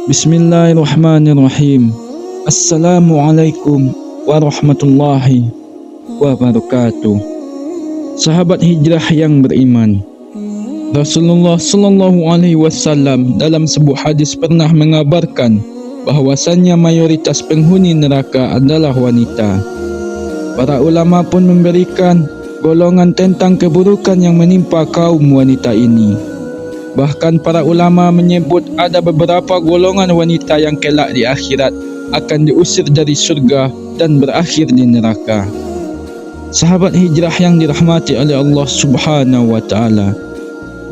Bismillahirrahmanirrahim. Assalamualaikum warahmatullahi wabarakatuh. Sahabat hijrah yang beriman, Rasulullah sallallahu alaihi wasallam dalam sebuah hadis pernah mengabarkan bahwasannya mayoritas penghuni neraka adalah wanita. Para ulama pun memberikan golongan tentang keburukan yang menimpa kaum wanita ini. Bahkan para ulama menyebut ada beberapa golongan wanita yang kelak di akhirat akan diusir dari surga dan berakhir di neraka. Sahabat hijrah yang dirahmati oleh Allah Subhanahu wa taala,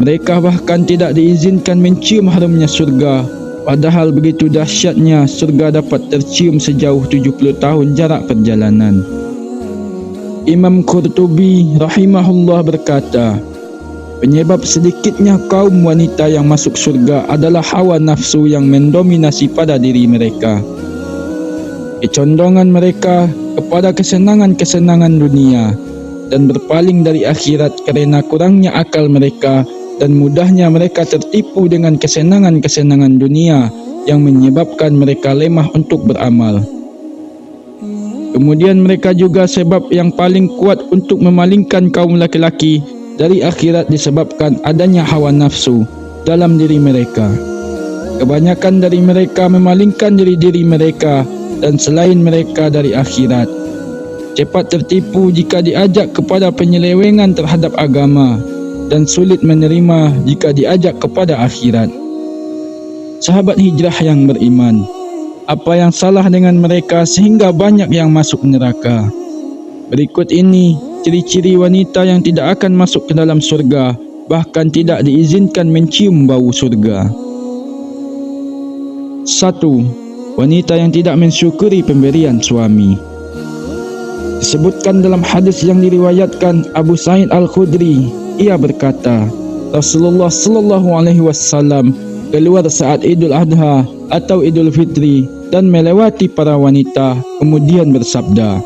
mereka bahkan tidak diizinkan mencium harumnya surga, padahal begitu dahsyatnya surga dapat tercium sejauh 70 tahun jarak perjalanan. Imam Qurtubi rahimahullah berkata, penyebab sedikitnya kaum wanita yang masuk surga adalah hawa nafsu yang mendominasi pada diri mereka. Kecondongan mereka kepada kesenangan-kesenangan dunia dan berpaling dari akhirat kerana kurangnya akal mereka dan mudahnya mereka tertipu dengan kesenangan-kesenangan dunia yang menyebabkan mereka lemah untuk beramal. Kemudian mereka juga sebab yang paling kuat untuk memalingkan kaum laki-laki dari akhirat disebabkan adanya hawa nafsu dalam diri mereka. Kebanyakan dari mereka memalingkan diri-diri mereka dan selain mereka dari akhirat. Cepat tertipu jika diajak kepada penyelewengan terhadap agama dan sulit menerima jika diajak kepada akhirat. Sahabat hijrah yang beriman, apa yang salah dengan mereka sehingga banyak yang masuk neraka? Berikut ini ciri-ciri wanita yang tidak akan masuk ke dalam surga, bahkan tidak diizinkan mencium bau surga. 1. Wanita yang tidak mensyukuri pemberian suami. Disebutkan dalam hadis yang diriwayatkan Abu Sa'id Al-Khudri, ia berkata, Rasulullah sallallahu alaihi wasallam keluar saat Idul Adha atau Idul Fitri dan melewati para wanita, kemudian bersabda,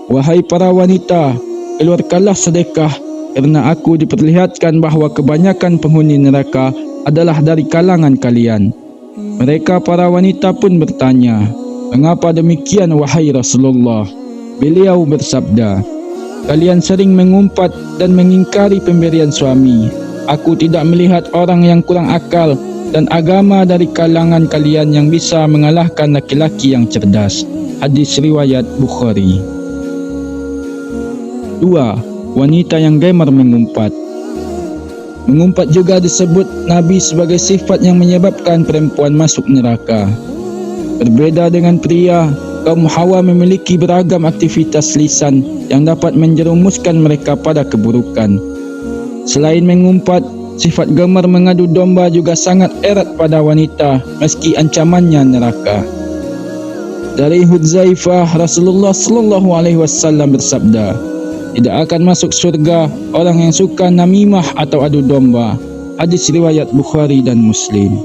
wahai para wanita, keluarkanlah sedekah kerana aku diperlihatkan bahawa kebanyakan penghuni neraka adalah dari kalangan kalian. Mereka para wanita pun bertanya, mengapa demikian wahai Rasulullah? Beliau bersabda, kalian sering mengumpat dan mengingkari pemberian suami. Aku tidak melihat orang yang kurang akal dan agama dari kalangan kalian yang bisa mengalahkan laki-laki yang cerdas. Hadis riwayat Bukhari. 2. Wanita yang gemar mengumpat. Mengumpat juga disebut Nabi sebagai sifat yang menyebabkan perempuan masuk neraka. Berbeza dengan pria, kaum Hawa memiliki beragam aktivitas lisan yang dapat menjerumuskan mereka pada keburukan. Selain mengumpat, sifat gemar mengadu domba juga sangat erat pada wanita meski ancamannya neraka. Dari Hudzaifah, Rasulullah sallallahu alaihi wasallam bersabda, tidak akan masuk surga orang yang suka namimah atau adu domba. Hadis riwayat Bukhari dan Muslim.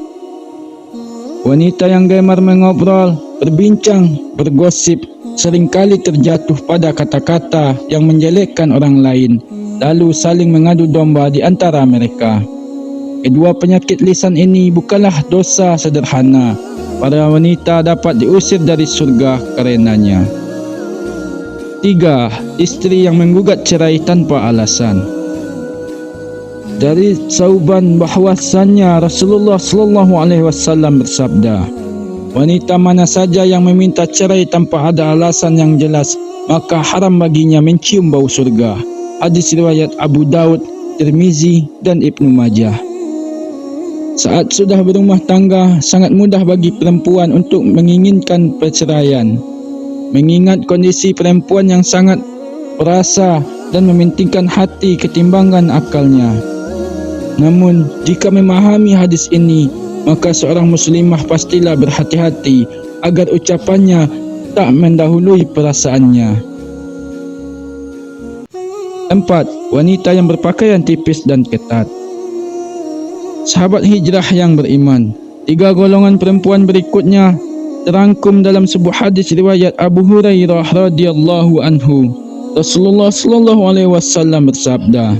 Wanita yang gemar mengobrol, berbincang, bergosip, seringkali terjatuh pada kata-kata yang menjelekkan orang lain, lalu saling mengadu domba di antara mereka. Kedua penyakit lisan ini bukanlah dosa sederhana. Para wanita dapat diusir dari surga karenanya. 3. Istri yang menggugat cerai tanpa alasan. Dari Sauban bahwasannya Rasulullah sallallahu alaihi wasallam bersabda, wanita mana saja yang meminta cerai tanpa ada alasan yang jelas, maka haram baginya mencium bau surga. Hadis riwayat Abu Daud, Tirmizi dan Ibnu Majah. Saat sudah berumah tangga, sangat mudah bagi perempuan untuk menginginkan perceraian, mengingat kondisi perempuan yang sangat perasa dan mementingkan hati ketimbangan akalnya. Namun, jika memahami hadis ini, maka seorang muslimah pastilah berhati-hati agar ucapannya tak mendahului perasaannya. 4. Wanita yang berpakaian tipis dan ketat. Sahabat hijrah yang beriman, 3 golongan perempuan berikutnya terangkum dalam sebuah hadis riwayat Abu Hurairah radhiyallahu anhu. Rasulullah sallallahu alaihi wasallam bersabda,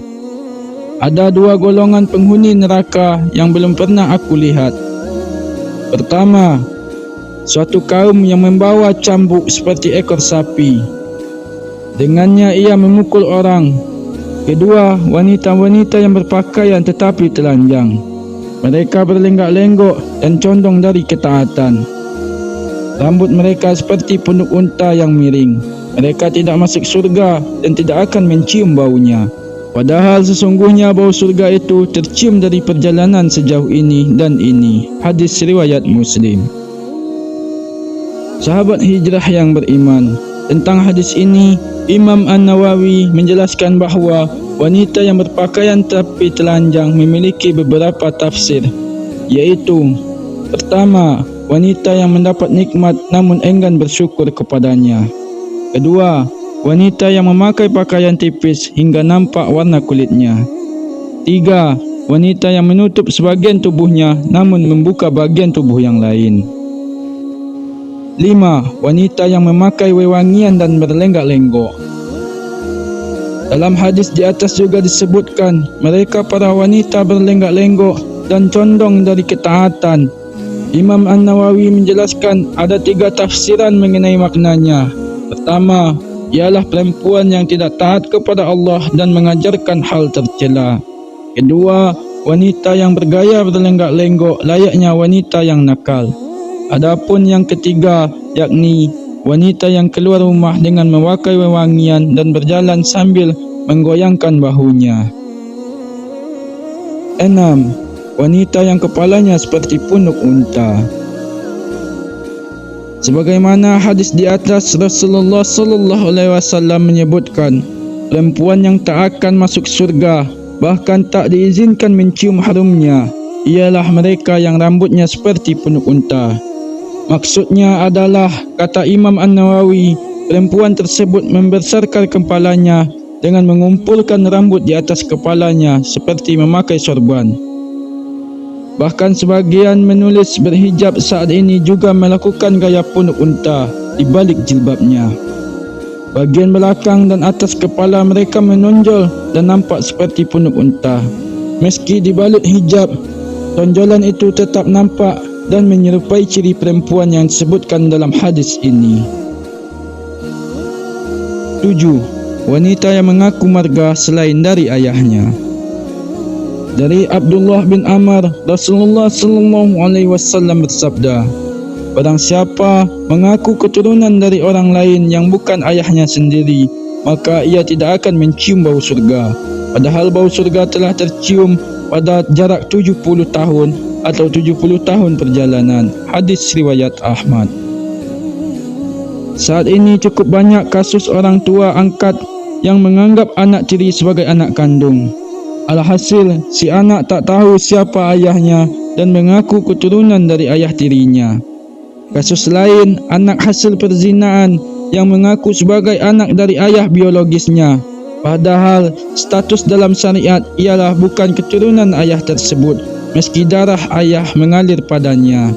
ada 2 golongan penghuni neraka yang belum pernah aku lihat. Pertama, suatu kaum yang membawa cambuk seperti ekor sapi. Dengannya ia memukul orang. Kedua, wanita-wanita yang berpakaian tetapi telanjang. Mereka berlenggak-lenggok dan condong dari ketaatan. Rambut mereka seperti punuk unta yang miring. Mereka tidak masuk surga dan tidak akan mencium baunya. Padahal sesungguhnya bau surga itu tercium dari perjalanan sejauh ini dan ini. Hadis riwayat Muslim. Sahabat hijrah yang beriman, tentang hadis ini Imam An-Nawawi menjelaskan bahawa wanita yang berpakaian tapi telanjang memiliki beberapa tafsir, yaitu pertama, wanita yang mendapat nikmat namun enggan bersyukur kepadanya. Kedua, wanita yang memakai pakaian tipis hingga nampak warna kulitnya. Tiga, wanita yang menutup sebagian tubuhnya namun membuka bagian tubuh yang lain. 5. Wanita yang memakai wewangian dan berlenggak-lenggok. Dalam hadis di atas juga disebutkan mereka para wanita berlenggak-lenggok dan condong dari ketaatan. Imam An-Nawawi menjelaskan ada 3 tafsiran mengenai maknanya. Pertama, ialah perempuan yang tidak taat kepada Allah dan mengajarkan hal tercela. Kedua, wanita yang bergaya berlenggak-lenggok layaknya wanita yang nakal. Adapun yang ketiga, yakni wanita yang keluar rumah dengan memakai wewangian dan berjalan sambil menggoyangkan bahunya. 6. Wanita yang kepalanya seperti punuk unta. Sebagaimana hadis di atas, Rasulullah sallallahu alaihi wasallam menyebutkan perempuan yang tak akan masuk surga, bahkan tak diizinkan mencium harumnya, ialah mereka yang rambutnya seperti punuk unta. Maksudnya adalah, kata Imam An-Nawawi, perempuan tersebut membesarkan kepalanya dengan mengumpulkan rambut di atas kepalanya seperti memakai sorban. Bahkan sebagian menulis berhijab saat ini juga melakukan gaya punuk unta di balik jilbabnya. Bagian belakang dan atas kepala mereka menonjol dan nampak seperti punuk unta. Meski dibalut hijab, tonjolan itu tetap nampak dan menyerupai ciri perempuan yang disebutkan dalam hadis ini. 7. Wanita yang mengaku marga selain dari ayahnya. Dari Abdullah bin Amr, Rasulullah sallallahu alaihi wasallam bersabda, barang siapa mengaku keturunan dari orang lain yang bukan ayahnya sendiri, maka ia tidak akan mencium bau surga, padahal bau surga telah tercium pada jarak 70 tahun atau 70 tahun perjalanan. Hadis riwayat Ahmad. Saat ini cukup banyak kasus orang tua angkat yang menganggap anak tiri sebagai anak kandung. Alhasil, si anak tak tahu siapa ayahnya dan mengaku keturunan dari ayah tirinya. Kasus lain, anak hasil perzinaan yang mengaku sebagai anak dari ayah biologisnya, padahal status dalam syariat ialah bukan keturunan ayah tersebut, meski darah ayah mengalir padanya.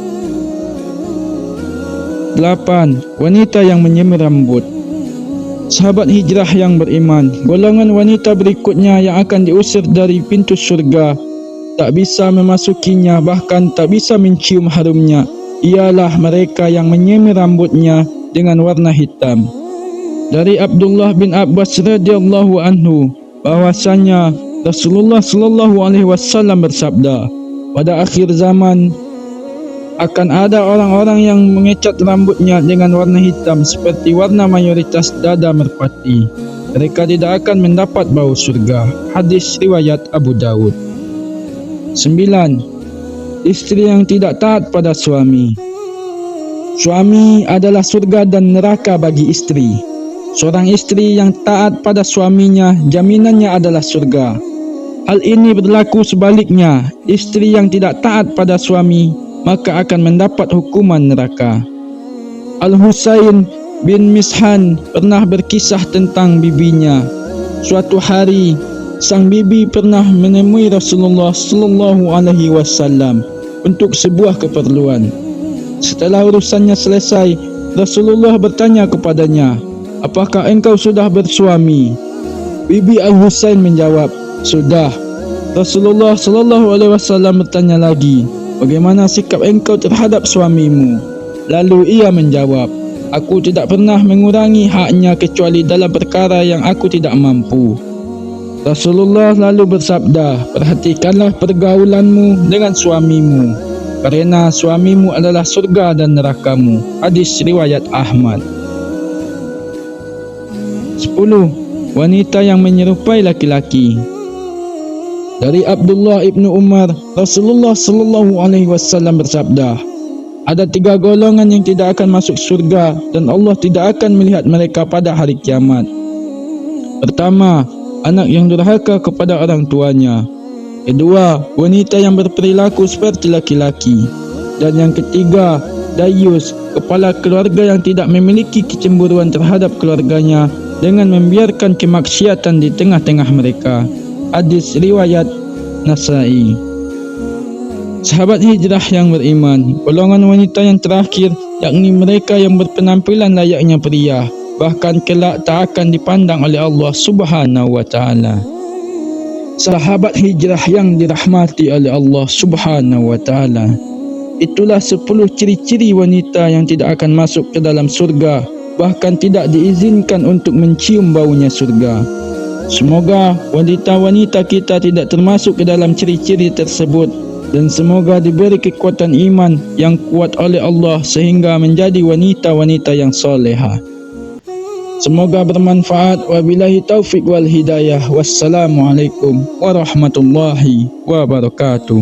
8. Wanita yang menyemir rambut. Sahabat hijrah yang beriman, golongan wanita berikutnya yang akan diusir dari pintu surga, tak bisa memasukinya, bahkan tak bisa mencium harumnya, ialah mereka yang menyemir rambutnya dengan warna hitam. Dari Abdullah bin Abbas radhiyallahu anhu bahwasanya Rasulullah sallallahu alaihi wasallam bersabda, pada akhir zaman akan ada orang-orang yang mengecat rambutnya dengan warna hitam seperti warna mayoritas dada merpati. Mereka tidak akan mendapat bau surga. Hadis riwayat Abu Dawud. 9. Istri yang tidak taat pada suami. Suami adalah surga dan neraka bagi istri. Seorang istri yang taat pada suaminya, jaminannya adalah surga. Hal ini berlaku sebaliknya, istri yang tidak taat pada suami maka akan mendapat hukuman neraka. Al-Husain bin Mishan pernah berkisah tentang bibinya. Suatu hari, sang bibi pernah menemui Rasulullah sallallahu alaihi wasallam untuk sebuah keperluan. Setelah urusannya selesai, Rasulullah bertanya kepadanya, "Apakah engkau sudah bersuami?" Bibi Al-Husain menjawab, "Sudah." Rasulullah sallallahu alaihi wasallam bertanya lagi, bagaimana sikap engkau terhadap suamimu?" Lalu ia menjawab, "Aku tidak pernah mengurangi haknya kecuali dalam perkara yang aku tidak mampu." Rasulullah lalu bersabda, "Perhatikanlah pergaulanmu dengan suamimu, kerana suamimu adalah surga dan nerakamu." Hadis riwayat Ahmad. 10. Wanita yang menyerupai laki-laki. Dari Abdullah ibnu Umar, Rasulullah sallallahu alaihi wasallam bersabda, "Ada 3 golongan yang tidak akan masuk surga dan Allah tidak akan melihat mereka pada hari kiamat. Pertama, anak yang durhaka kepada orang tuanya. Kedua, wanita yang berperilaku seperti laki-laki. Dan yang ketiga, dayus, kepala keluarga yang tidak memiliki kecemburuan terhadap keluarganya dengan membiarkan kemaksiatan di tengah-tengah mereka." Hadis riwayat Nasai. Sahabat hijrah yang beriman, golongan wanita yang terakhir yakni mereka yang berpenampilan layaknya pria, bahkan kelak tak akan dipandang oleh Allah Subhanahu wa taala. Sahabat hijrah yang dirahmati oleh Allah Subhanahu wa taala, itulah 10 ciri-ciri wanita yang tidak akan masuk ke dalam surga, bahkan tidak diizinkan untuk mencium baunya surga. Semoga wanita-wanita kita tidak termasuk ke dalam ciri-ciri tersebut, dan semoga diberi kekuatan iman yang kuat oleh Allah sehingga menjadi wanita-wanita yang solehah. Semoga bermanfaat. Wabillahi taufik wal hidayah. Wassalamualaikum warahmatullahi wabarakatuh.